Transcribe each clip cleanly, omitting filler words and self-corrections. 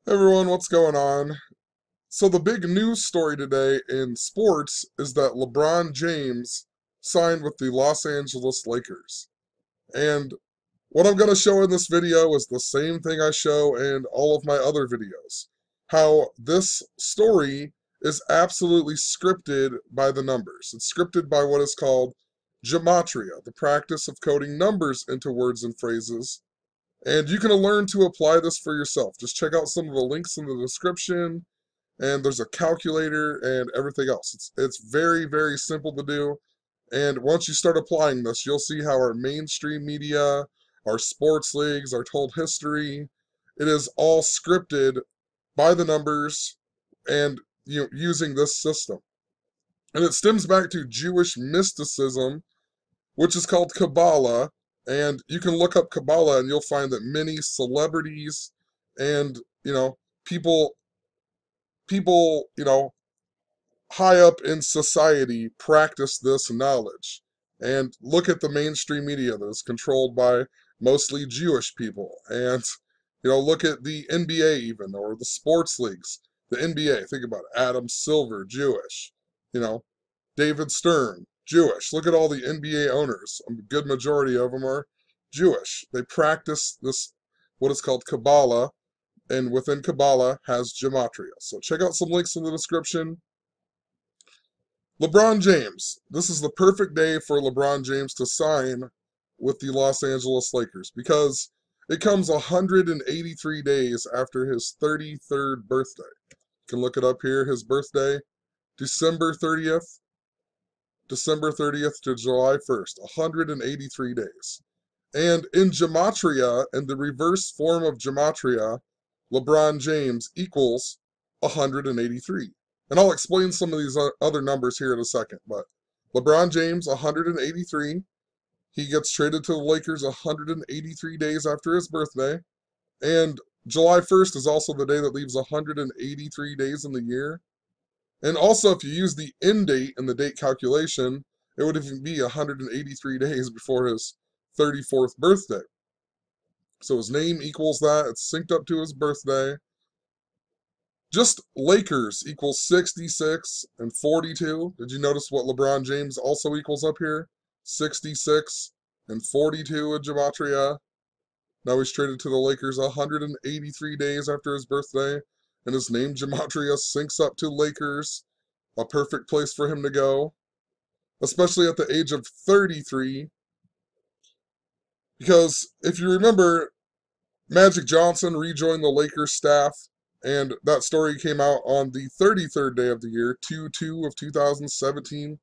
Hey everyone, what's going on? So the big news story today in sports is that LeBron James signed with the Los Angeles Lakers. And what I'm going to show in this video is the same thing I show in all of my other videos. How this story is absolutely scripted by the numbers. It's scripted by what is called gematria, the practice of coding numbers into words and phrases, and you can learn to apply this for yourself. Just check out some of the links in the description, and there's a calculator and everything else. It's very, very simple to do. And once you start applying this, you'll see how our mainstream media, our sports leagues, our told history, it is all scripted by the numbers and using this system. And it stems back to Jewish mysticism, which is called Kabbalah. And you can look up Kabbalah and you'll find that many celebrities and, people, high up in society practice this knowledge. And look at the mainstream media that is controlled by mostly Jewish people. And, look at the NBA even, or the sports leagues. The NBA, think about it. Adam Silver, Jewish. David Stern, Jewish. Look at all the NBA owners. A good majority of them are Jewish. They practice this, what is called Kabbalah, and within Kabbalah has gematria. So check out some links in the description. LeBron James. This is the perfect day for LeBron James to sign with the Los Angeles Lakers because it comes 183 days after his 33rd birthday. You can look it up here. His birthday, December 30th. December 30th to July 1st, 183 days. And in gematria, in the reverse form of gematria, LeBron James equals 183. And I'll explain some of these other numbers here in a second, but LeBron James, 183. He gets traded to the Lakers 183 days after his birthday. And July 1st is also the day that leaves 183 days in the year. And also, if you use the end date in the date calculation, it would even be 183 days before his 34th birthday. So his name equals that. It's synced up to his birthday. Just Lakers equals 66 and 42. Did you notice what LeBron James also equals up here? 66 and 42 in gematria. Now he's traded to the Lakers 183 days after his birthday. And his name gematria syncs up to Lakers, a perfect place for him to go, especially at the age of 33. Because if you remember, Magic Johnson rejoined the Lakers staff, and that story came out on the 33rd day of the year, 2/2 of 2017.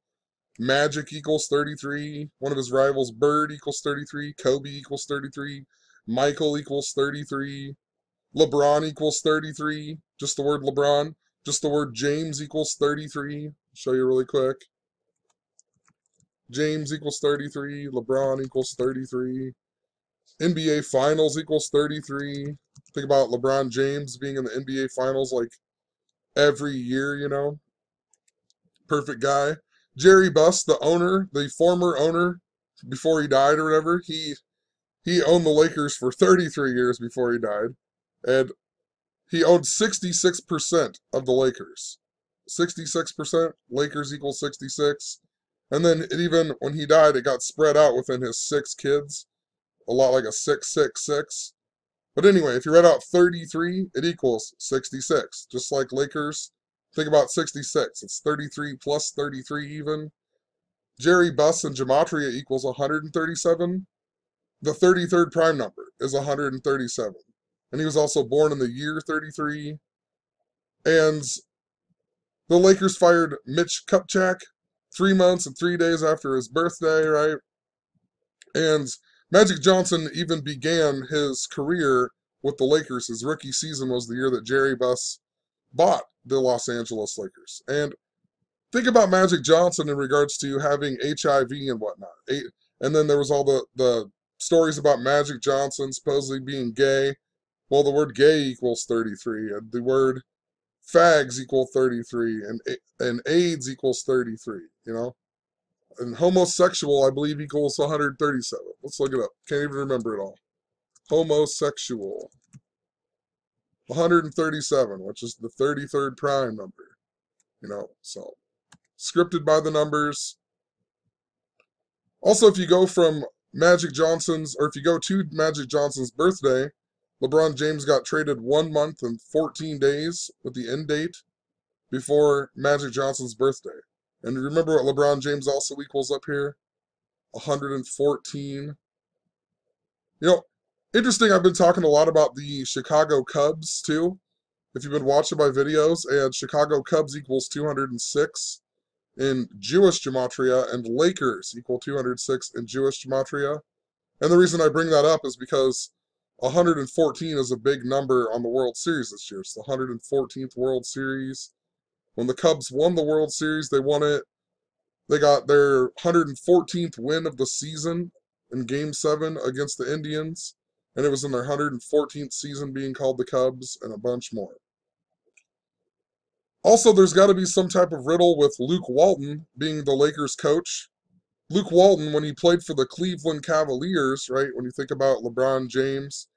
Magic equals 33. One of his rivals, Berg, equals 33. Kobe equals 33. Michael equals 33. LeBron equals 33. Just the word LeBron. Just the word James equals 33. Show you really quick. James equals 33. LeBron equals 33. NBA Finals equals 33. Think about LeBron James being in the NBA Finals like every year. Perfect guy. Jerry Buss, the owner, the former owner, before he died or whatever, he owned the Lakers for 33 years before he died. And he owned 66% of the Lakers. 66%, Lakers equals 66. And then when he died, it got spread out within his 6 kids. A lot like a 666. But anyway, if you read out 33, it equals 66. Just like Lakers, think about 66. It's 33 plus 33 even. Jerry Buss and gematria equals 137. The 33rd prime number is 137. And he was also born in the year 33. And the Lakers fired Mitch Kupchak 3 months and 3 days after his birthday, right? And Magic Johnson even began his career with the Lakers. His rookie season was the year that Jerry Buss bought the Los Angeles Lakers. And think about Magic Johnson in regards to having HIV and whatnot. And then there was all the stories about Magic Johnson supposedly being gay. Well, the word gay equals 33, and the word fags equal 33, and AIDS equals 33, And homosexual, I believe, equals 137. Let's look it up. Can't even remember it all. Homosexual. 137, which is the 33rd prime number. So scripted by the numbers. Also, if you go from Magic Johnson's, or if you go to Magic Johnson's birthday, LeBron James got traded 1 month and 14 days with the end date before Magic Johnson's birthday. And remember what LeBron James also equals up here? 114. Interesting, I've been talking a lot about the Chicago Cubs, too. If you've been watching my videos, and Chicago Cubs equals 206 in Jewish gematria, and Lakers equal 206 in Jewish gematria. And the reason I bring that up is because 114 is a big number on the World Series this year. It's the 114th World Series. When the Cubs won the World Series, they won it. They got their 114th win of the season in Game 7 against the Indians. And it was in their 114th season being called the Cubs, and a bunch more. Also, there's got to be some type of riddle with Luke Walton being the Lakers coach. Luke Walton, when he played for the Cleveland Cavaliers, right, when you think about LeBron James,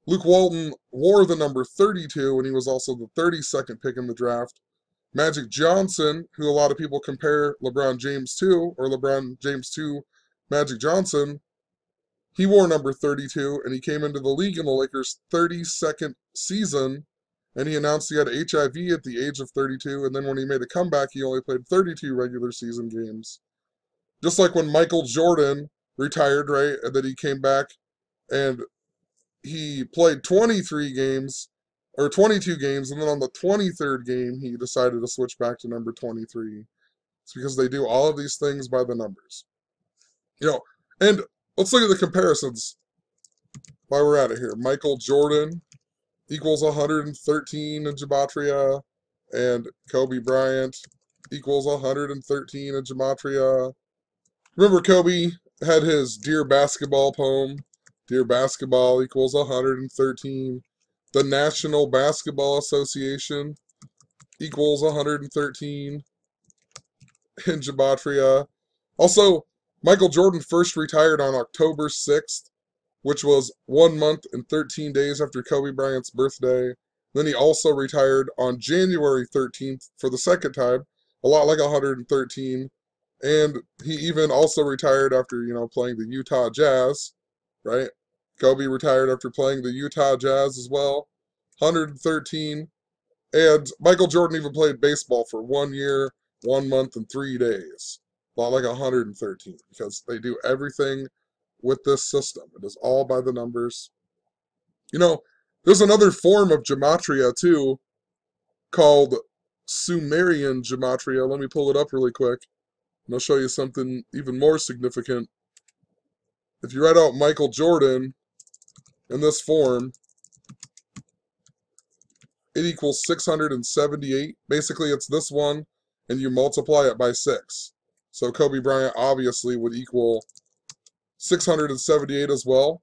Luke Walton wore the number 32, and he was also the 32nd pick in the draft. Magic Johnson, who a lot of people compare LeBron James to, or LeBron James to Magic Johnson, he wore number 32, and he came into the league in the Lakers' 32nd season, and he announced he had HIV at the age of 32, and then when he made a comeback, he only played 32 regular season games. Just like when Michael Jordan retired, right, and then he came back, and he played 23 games, or 22 games, and then on the 23rd game, he decided to switch back to number 23. It's because they do all of these things by the numbers. And let's look at the comparisons while we're at it here. Michael Jordan equals 113 in gematria, and Kobe Bryant equals 113 in gematria. Remember, Kobe had his Dear Basketball poem. Dear Basketball equals 113. The National Basketball Association equals 113 in gematria. Also, Michael Jordan first retired on October 6th, which was 1 month and 13 days after Kobe Bryant's birthday. Then he also retired on January 13th for the second time, a lot like 113. And he even also retired after, playing the Utah Jazz, right? Kobe retired after playing the Utah Jazz as well, 113. And Michael Jordan even played baseball for 1 year, 1 month, and 3 days, a lot like 113, because they do everything with this system. It is all by the numbers. There's another form of gematria, too, called Sumerian gematria. Let me pull it up really quick, and I'll show you something even more significant. If you write out Michael Jordan in this form, it equals 678. Basically, it's this one, and you multiply it by 6. So Kobe Bryant obviously would equal 678 as well,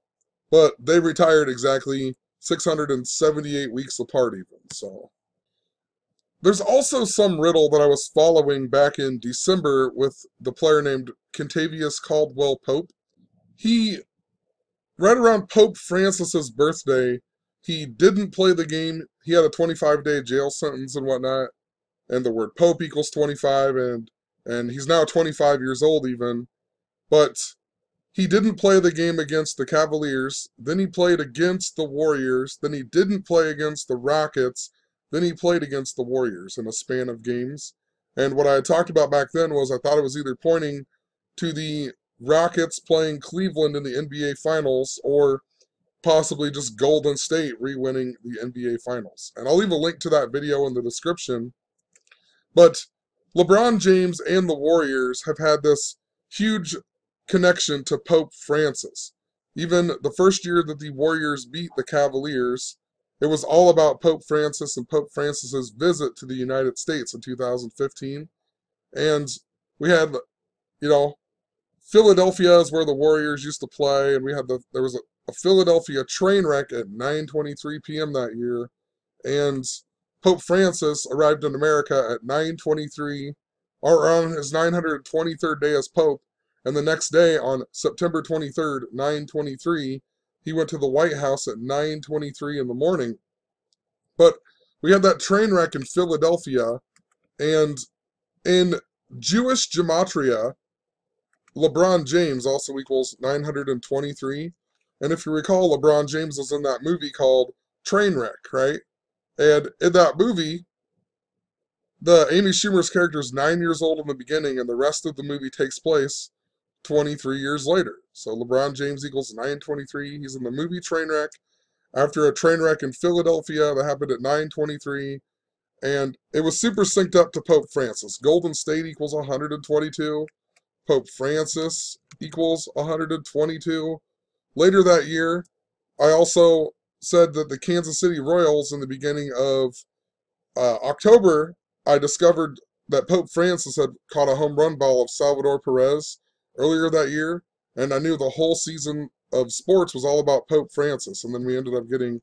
but they retired exactly 678 weeks apart even. So there's also some riddle that I was following back in December with the player named Kentavious Caldwell-Pope. He, right around Pope Francis's birthday, he didn't play the game. He had a 25-day jail sentence and whatnot, and the word Pope equals 25, and he's now 25 years old even, but he didn't play the game against the Cavaliers, then he played against the Warriors, then he didn't play against the Rockets, then he played against the Warriors in a span of games. And what I had talked about back then was I thought it was either pointing to the Rockets playing Cleveland in the NBA Finals, or possibly just Golden State re-winning the NBA Finals. And I'll leave a link to that video in the description. But LeBron James and the Warriors have had this huge connection to Pope Francis. Even the first year that the Warriors beat the Cavaliers, it was all about Pope Francis and Pope Francis's visit to the United States in 2015. And we had, Philadelphia is where the Warriors used to play, and there was a Philadelphia train wreck at 9:23 p.m. that year, and Pope Francis arrived in America at 9:23, or on his 923rd day as Pope, and the next day on September 23rd, 9:23, he went to the White House at 9:23 in the morning. But we had that train wreck in Philadelphia, and in Jewish gematria, LeBron James also equals 923. And if you recall, LeBron James was in that movie called Trainwreck, right? And in that movie, the Amy Schumer's character is 9 years old in the beginning, and the rest of the movie takes place 23 years later. So LeBron James equals 923. He's in the movie Trainwreck after a train wreck in Philadelphia that happened at 923. And it was super synced up to Pope Francis. Golden State equals 122. Pope Francis equals 122. Later that year, I also said that the Kansas City Royals in the beginning of October, I discovered that Pope Francis had caught a home run ball of Salvador Perez earlier that year, and I knew the whole season of sports was all about Pope Francis. And then we ended up getting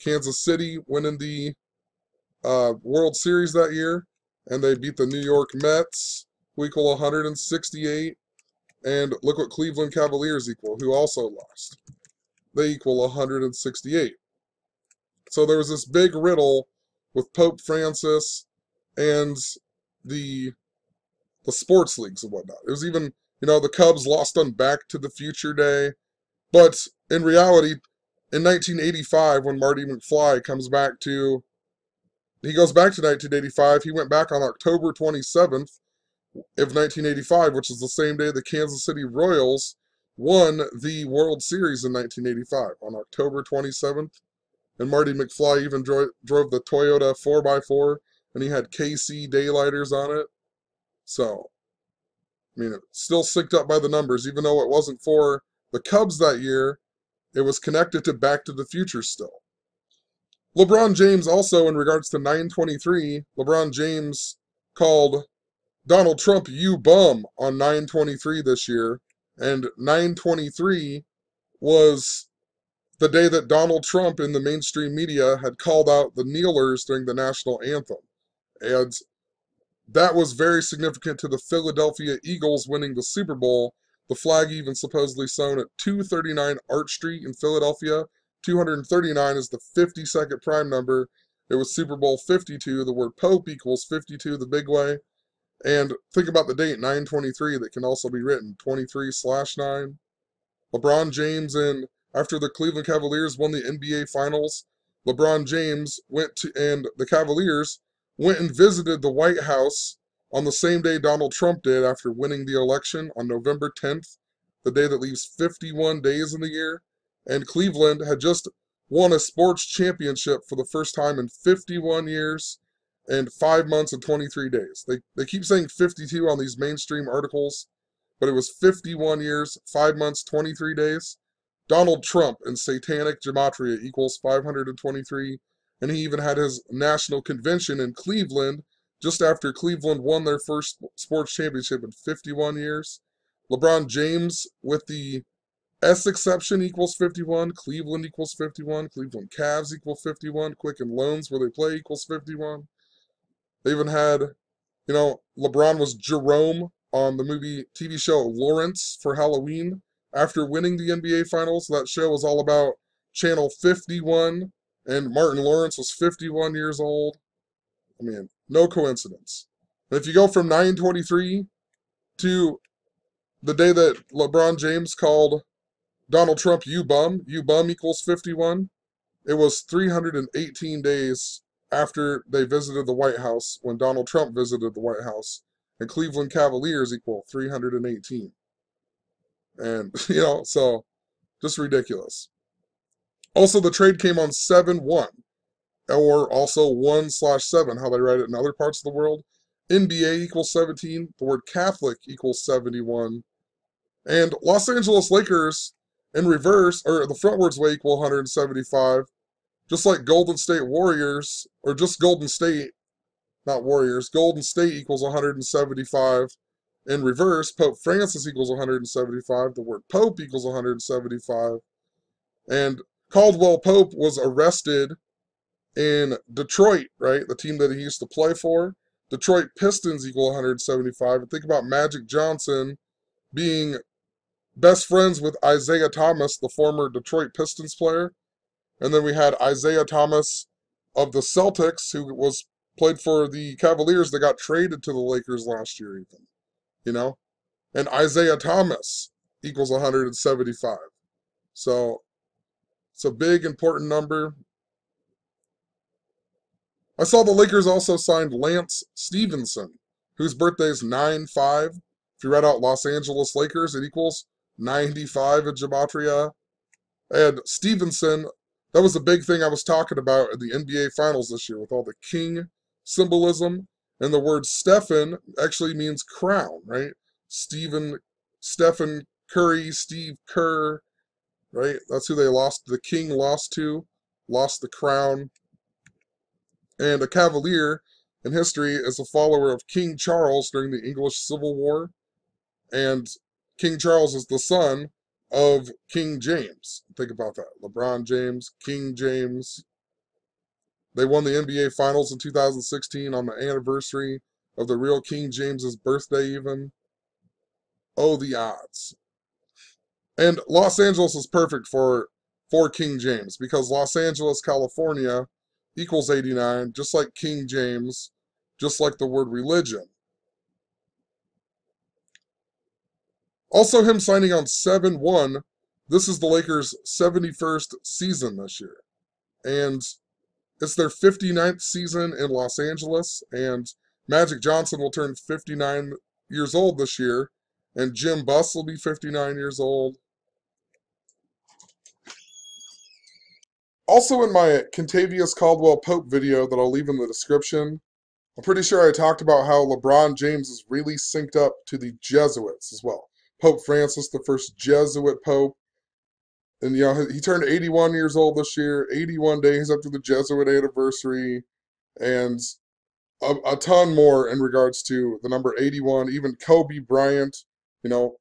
Kansas City winning the World Series that year, and they beat the New York Mets, who equal 168. And look what Cleveland Cavaliers equal, who also lost. They equal 168. So there was this big riddle with Pope Francis and the sports leagues and whatnot. It was even, the Cubs lost on Back to the Future Day. But in reality, in 1985, when Marty McFly he goes back to 1985, he went back on October 27th of 1985, which is the same day the Kansas City Royals won the World Series in 1985, on October 27th. And Marty McFly even drove the Toyota 4x4, and he had KC daylighters on it. So, it's still synced up by the numbers, even though it wasn't for the Cubs that year, it was connected to Back to the Future still. LeBron James also, in regards to 923, LeBron James called Donald Trump, "you bum," on 923 this year, and 923 was the day that Donald Trump in the mainstream media had called out the kneelers during the national anthem. And that was very significant to the Philadelphia Eagles winning the Super Bowl. The flag even supposedly sewn at 239 Arch Street in Philadelphia. 239 is the 52nd prime number. It was Super Bowl 52. The word Pope equals 52 the big way. And think about the date, 923, that can also be written 23/9. LeBron James, after the Cleveland Cavaliers won the NBA Finals, LeBron James and the Cavaliers went and visited the White House on the same day Donald Trump did after winning the election on November 10th, the day that leaves 51 days in the year. And Cleveland had just won a sports championship for the first time in 51 years and 5 months and 23 days. They keep saying 52 on these mainstream articles, but it was 51 years, 5 months, 23 days. Donald Trump in satanic gematria equals 523, and he even had his national convention in Cleveland just after Cleveland won their first sports championship in 51 years. LeBron James, with the S exception, equals 51. Cleveland equals 51. Cleveland Cavs equal 51. Quicken Loans, where they play, equals 51. They even had, LeBron was Jerome on the movie TV show Lawrence for Halloween after winning the NBA Finals. That show was all about Channel 51, and Martin Lawrence was 51 years old. No coincidence. And if you go from 923 to the day that LeBron James called Donald Trump, "you bum equals 51, it was 318 days after they visited the White House when Donald Trump visited the White House, and Cleveland Cavaliers equal 318. And, so just ridiculous. Also, the trade came on 7-1, or also 1/7, how they write it in other parts of the world. NBA equals 17, the word Catholic equals 71, and Los Angeles Lakers in reverse, or the frontwards way, equal 175. Just like Golden State Warriors, or just Golden State, not Warriors, Golden State equals 175. In reverse, Pope Francis equals 175. The word Pope equals 175. And Caldwell-Pope was arrested in Detroit, right? The team that he used to play for. Detroit Pistons equal 175. And think about Magic Johnson being best friends with Isaiah Thomas, the former Detroit Pistons player. And then we had Isaiah Thomas of the Celtics, who was played for the Cavaliers that got traded to the Lakers last year, even. You know? And Isaiah Thomas equals 175. So it's a big, important number. I saw the Lakers also signed Lance Stevenson, whose birthday is 9-5. If you read out Los Angeles Lakers, it equals 95 in gematria. And Stevenson, that was the big thing I was talking about in the NBA Finals this year with all the king symbolism. And the word Stephen actually means crown, right? Stephen Curry, Steve Kerr, right? That's who they lost. The king lost to, lost the crown. And a Cavalier in history is a follower of King Charles during the English Civil War. And King Charles is the son of King James. Think about that. LeBron James, King James. They won the NBA Finals in 2016 on the anniversary of the real King James's birthday even. Oh, the odds. And Los Angeles is perfect for King James because Los Angeles, California equals 89, just like King James, just like the word religion. Also, him signing on 7-1, this is the Lakers' 71st season this year. And it's their 59th season in Los Angeles, and Magic Johnson will turn 59 years old this year, and Jim Buss will be 59 years old. Also in my Contavious Caldwell-Pope video that I'll leave in the description, I'm pretty sure I talked about how LeBron James is really synced up to the Jesuits as well. Pope Francis, the first Jesuit pope. And, he turned 81 years old this year, 81 days after the Jesuit anniversary, and a ton more in regards to the number 81. Even Kobe Bryant,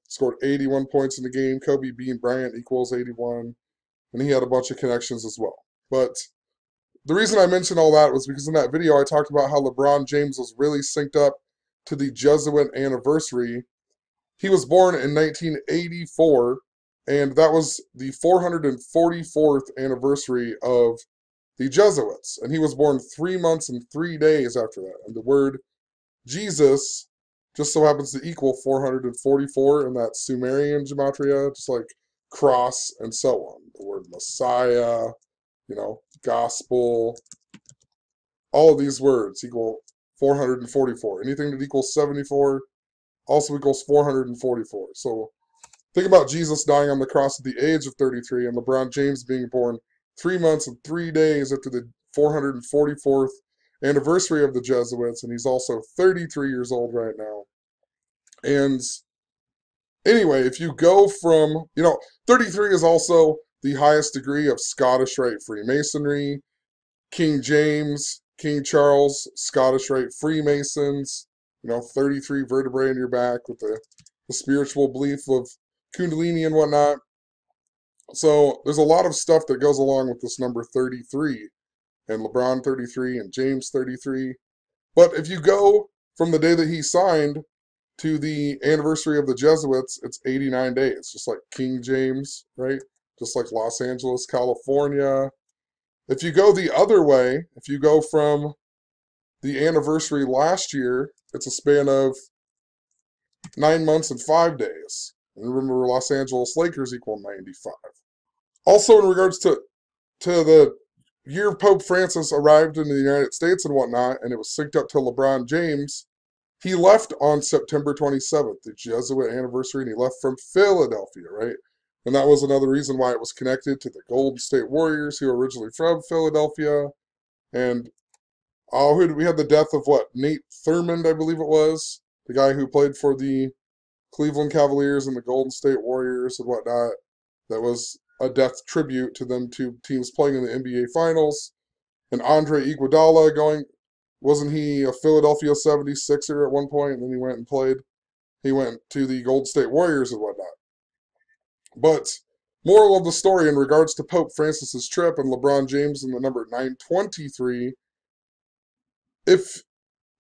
scored 81 points in the game. Kobe being Bryant equals 81. And he had a bunch of connections as well. But the reason I mentioned all that was because in that video I talked about how LeBron James was really synced up to the Jesuit anniversary. He was born in 1984, and that was the 444th anniversary of the Jesuits. And he was born 3 months and 3 days after that. And the word Jesus just so happens to equal 444 in that Sumerian gematria, just like cross and so on. The word Messiah, gospel, all of these words equal 444. Anything that equals 74 also equals 444. So think about Jesus dying on the cross at the age of 33 and LeBron James being born 3 months and 3 days after the 444th anniversary of the Jesuits, and he's also 33 years old right now. And anyway, if you go from, 33 is also the highest degree of Scottish Rite Freemasonry, King James, King Charles, Scottish Rite Freemasons, 33 vertebrae in your back with the spiritual belief of Kundalini and whatnot. So there's a lot of stuff that goes along with this number 33, and LeBron 33 and James 33. But if you go from the day that he signed to the anniversary of the Jesuits, it's 89 days, just like King James, right? Just like Los Angeles, California. If you go the other way, if you go from the anniversary last year, it's a span of 9 months and 5 days. And remember, Los Angeles Lakers equal 95. Also, in regards to the year Pope Francis arrived in the United States and whatnot, and it was synced up to LeBron James, he left on September 27th, the Jesuit anniversary, and he left from Philadelphia, right? And that was another reason why it was connected to the Golden State Warriors, who were originally from Philadelphia. And we had the death of Nate Thurmond, I believe it was, the guy who played for the Cleveland Cavaliers and the Golden State Warriors and whatnot. That was a death tribute to them two teams playing in the NBA Finals. And Andre Iguodala wasn't he a Philadelphia 76er at one point, and then he went to the Golden State Warriors and whatnot. But moral of the story in regards to Pope Francis's trip and LeBron James and the number 923,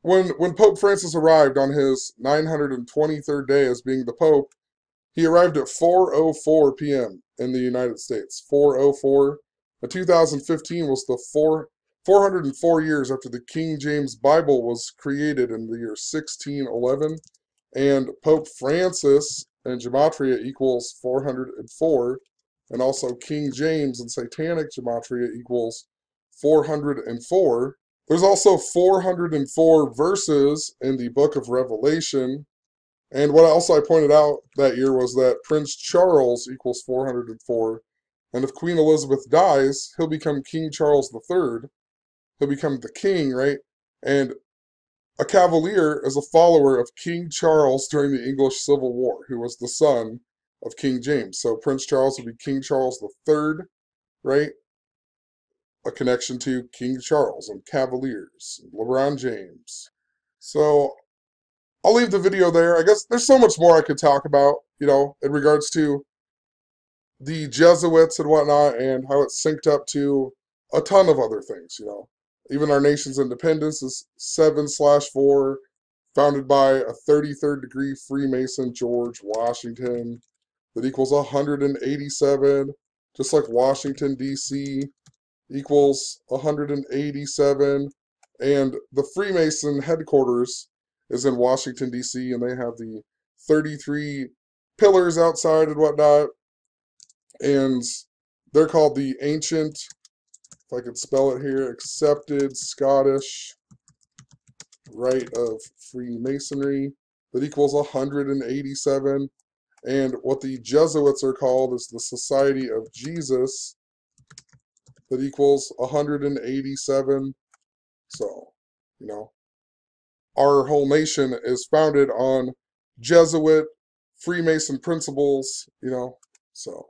when Pope Francis arrived on his 923rd day as being the Pope, he arrived at 4:04 p.m. in the United States. 4:04. 2015 was the 404 years after the King James Bible was created in the year 1611. And Pope Francis and Gematria equals 404. And also King James and Satanic Gematria equals 404. There's also 404 verses in the book of Revelation. And what else I pointed out that year was that Prince Charles equals 404. And if Queen Elizabeth dies, he'll become King Charles III. He'll become the king, right? And a Cavalier is a follower of King Charles during the English Civil War, who was the son of King James. So Prince Charles will be King Charles III, right? A connection to King Charles and Cavaliers, LeBron James. So I'll leave the video there. I guess there's so much more I could talk about, in regards to the Jesuits and whatnot and how it's synced up to a ton of other things. Even our nation's independence is 7/4, founded by a 33rd degree Freemason, George Washington, that equals 187, just like Washington, D.C. equals 187. And the Freemason headquarters is in Washington, D.C., and they have the 33 pillars outside and whatnot. And they're called the Ancient, if I could spell it here, Accepted Scottish Rite of Freemasonry, that equals 187. And what the Jesuits are called is the Society of Jesus, that equals 187. So, our whole nation is founded on Jesuit Freemason principles, so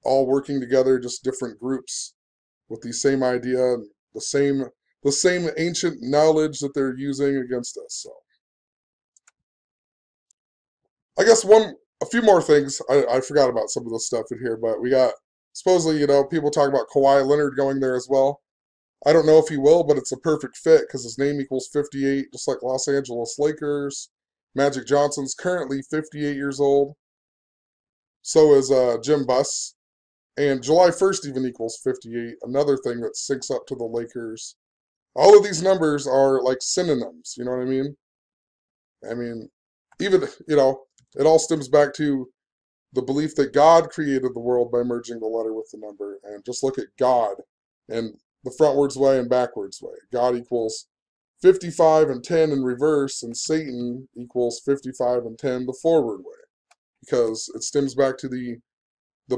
all working together, just different groups with the same idea and the same ancient knowledge that they're using against us. So I guess a few more things. I forgot about some of the stuff in here, but we got supposedly, people talk about Kawhi Leonard going there as well. I don't know if he will, but it's a perfect fit because his name equals 58, just like Los Angeles Lakers. Magic Johnson's currently 58 years old. So is Jim Buss. And July 1st even equals 58, another thing that syncs up to the Lakers. All of these numbers are like synonyms, you know what I mean? I mean, even, it all stems back to the belief that God created the world by merging the letter with the number. And just look at God and the frontwards way and backwards way. God equals 55 and 10 in reverse, and Satan equals 55 and 10 the forward way. Because it stems back to the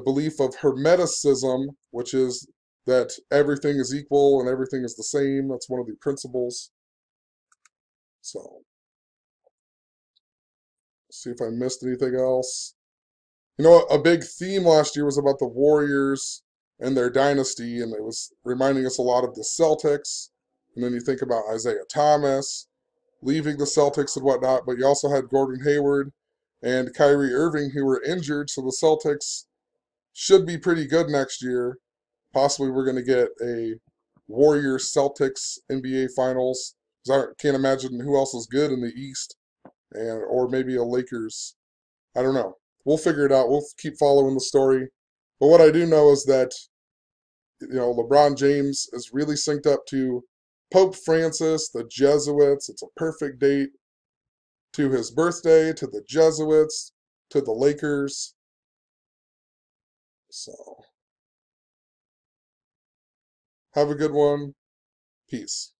belief of Hermeticism, which is that everything is equal and everything is the same. That's one of the principles. So, see if I missed anything else. A big theme last year was about the Warriors and their dynasty, and it was reminding us a lot of the Celtics. And then you think about Isaiah Thomas leaving the Celtics and whatnot, but you also had Gordon Hayward and Kyrie Irving who were injured, so the Celtics should be pretty good next year. Possibly we're going to get a Warriors-Celtics NBA Finals. Because I can't imagine who else is good in the East, or maybe a Lakers. I don't know. We'll figure it out. We'll keep following the story. But what I do know is that, LeBron James is really synced up to Pope Francis, the Jesuits. It's a perfect date to his birthday, to the Jesuits, to the Lakers. So, have a good one. Peace.